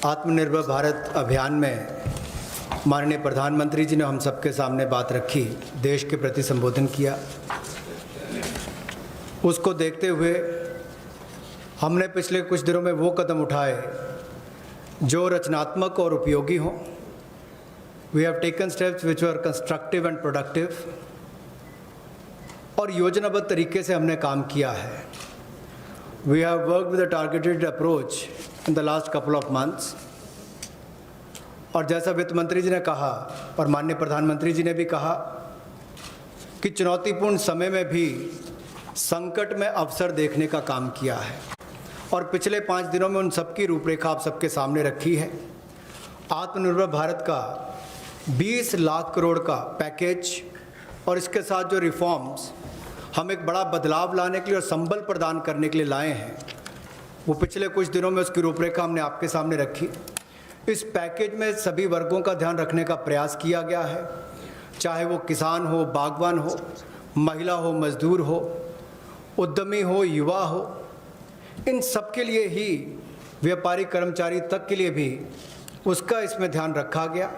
आत्मनिर्भर भारत अभियान में माननीय प्रधानमंत्री जी ने हम सबके सामने बात रखी, देश के प्रति संबोधन किया। उसको देखते हुए हमने पिछले कुछ दिनों में वो कदम उठाए जो रचनात्मक और उपयोगी हों। We have taken steps which were constructive and productive, और योजनाबद्ध तरीके से हमने काम किया है। We have worked with a targeted approach in the last couple of months. और जैसा वित्त मंत्री जी ने कहा और माननीय प्रधानमंत्री जी ने भी कहा कि चुनौतीपूर्ण समय में भी संकट में अवसर देखने का काम किया है, और पिछले 5 दिनों में उन सबकी रूपरेखा आप सबके सामने रखी है। आत्मनिर्भर भारत का 20 लाख करोड़ का पैकेज और इसके साथ जो रिफॉर्म्स हम एक बड़ा बदलाव लाने के लिए और संबल प्रदान करने के लिए लाए हैं, वो पिछले कुछ दिनों में उसकी रूपरेखा हमने आपके सामने रखी। इस पैकेज में सभी वर्गों का ध्यान रखने का प्रयास किया गया है, चाहे वो किसान हो, बागवान हो, महिला हो, मजदूर हो, उद्यमी हो, युवा हो, इन सब के लिए ही, व्यापारी कर्मचारी तक के लिए भी उसका इसमें ध्यान रखा गया।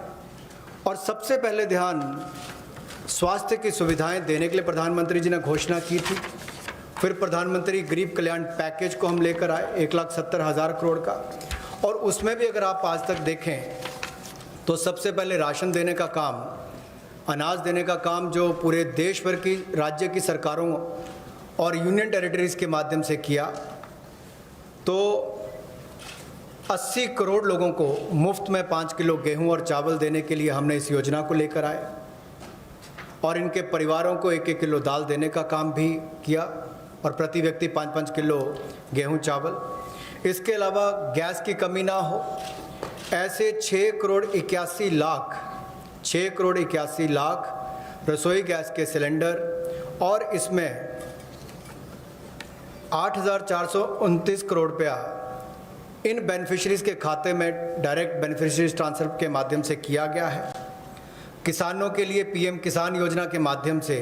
और सबसे पहले ध्यान स्वास्थ्य की सुविधाएं देने के लिए प्रधानमंत्री जी ने घोषणा की थी। फिर प्रधानमंत्री गरीब कल्याण पैकेज को हम लेकर आए 1,70,000 करोड़ का, और उसमें भी अगर आप आज तक देखें तो सबसे पहले राशन देने का काम, अनाज देने का काम जो पूरे देश भर की राज्य की सरकारों और यूनियन टेरिटरीज़ के माध्यम से किया, तो 80 करोड़ लोगों को मुफ्त में 5 किलो गेहूं और चावल देने के लिए हमने इस योजना को लेकर आए, और इनके परिवारों को 1-1 किलो दाल देने का काम भी किया, और प्रति व्यक्ति 5-5 किलो गेहूं चावल। इसके अलावा गैस की कमी ना हो, ऐसे 6 करोड़ 81 लाख रसोई गैस के सिलेंडर, और इसमें 8,429 करोड़ रुपया इन बेनिफिशरीज़ के खाते में डायरेक्ट बेनिफिशरीज ट्रांसफ़र के माध्यम से किया गया है। किसानों के लिए पीएम किसान योजना के माध्यम से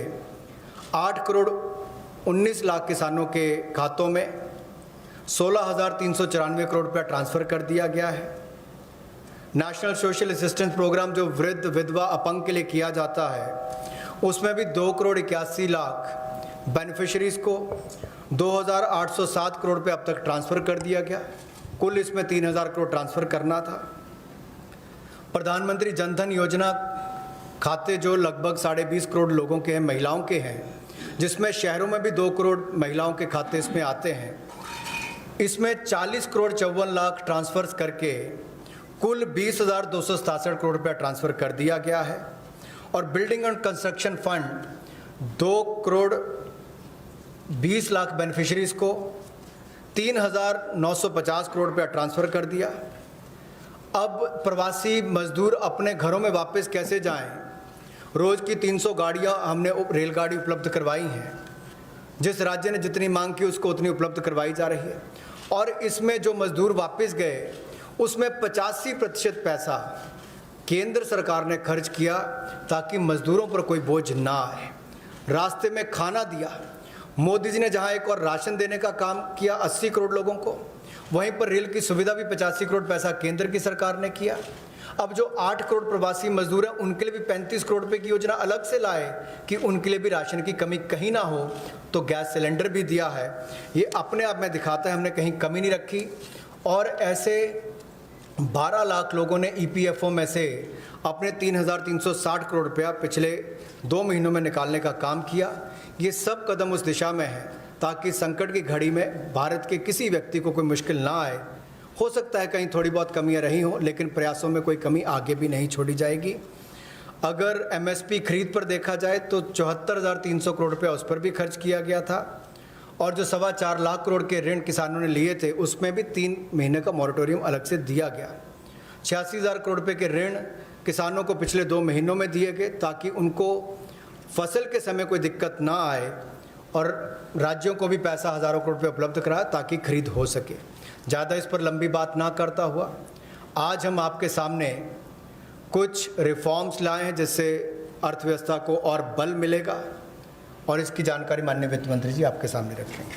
8 करोड़ 19 लाख किसानों के खातों में 16,394 करोड़ रुपया ट्रांसफ़र कर दिया गया है। नेशनल सोशल असिस्टेंस प्रोग्राम जो वृद्ध, विधवा, अपंग के लिए किया जाता है, उसमें भी 2 करोड़ 81 लाख बेनिफिशरीज़ को 2,807 करोड़ रुपये अब तक ट्रांसफ़र कर दिया गया। कुल इसमें 3,000 करोड़ ट्रांसफ़र करना था। प्रधानमंत्री जनधन योजना खाते जो लगभग 20.5 करोड़ लोगों के हैं, महिलाओं के हैं, जिसमें शहरों में भी 2 करोड़ महिलाओं के खाते इसमें आते हैं। इसमें 40 करोड़ 54 लाख ट्रांसफ़र्स करके कुल 20,267 करोड़ रुपया ट्रांसफ़र कर दिया गया है। और building and construction fund 2 crore 20 lakh beneficiaries को 3,950 करोड़ रुपया ट्रांसफ़र कर दिया। अब प्रवासी मजदूर अपने घरों में वापस कैसे जाएं? रोज़ की 300 गाड़ियां हमने रेलगाड़ी उपलब्ध करवाई हैं। जिस राज्य ने जितनी मांग की उसको उतनी उपलब्ध करवाई जा रही है। और इसमें जो मजदूर वापस गए उसमें 85% पैसा केंद्र सरकार ने खर्च किया ताकि मजदूरों पर कोई बोझ ना आए। रास्ते में खाना दिया। मोदी जी ने जहां एक और राशन देने का काम किया 80 करोड़ लोगों को, वहीं पर रेल की सुविधा भी 85 करोड़ पैसा केंद्र की सरकार ने किया। अब जो 8 करोड़ प्रवासी मजदूर हैं उनके लिए भी 35 करोड़ रुपए की योजना अलग से लाए कि उनके लिए भी राशन की कमी कहीं ना हो, तो गैस सिलेंडर भी दिया है। ये अपने आप में दिखाता है हमने कहीं कमी नहीं रखी। और ऐसे 12 लाख लोगों ने ईपीएफओ में से अपने 3,360 करोड़ रुपया पिछले 2 महीनों में निकालने का काम किया। ये सब कदम उस दिशा में है ताकि संकट की घड़ी में भारत के किसी व्यक्ति को कोई मुश्किल ना आए। हो सकता है कहीं थोड़ी बहुत कमियां रही हों, लेकिन प्रयासों में कोई कमी आगे भी नहीं छोड़ी जाएगी। अगर एमएसपी खरीद पर देखा जाए तो 74,300 करोड़ रुपया उस पर भी खर्च किया गया था, और जो 4.25 लाख करोड़ के ऋण किसानों ने लिए थे उसमें भी 3 महीने का मॉरेटोरियम अलग से दिया गया। 86,000 करोड़ रुपये के ऋण किसानों को पिछले 2 महीनों में दिए गए ताकि उनको फसल के समय कोई दिक्कत ना आए, और राज्यों को भी पैसा हज़ारों करोड़ रुपये उपलब्ध कराया ताकि खरीद हो सके। ज़्यादा इस पर लंबी बात ना करता हुआ आज हम आपके सामने कुछ रिफॉर्म्स लाए हैं जिससे अर्थव्यवस्था को और बल मिलेगा, और इसकी जानकारी माननीय वित्त मंत्री जी आपके सामने रखेंगे।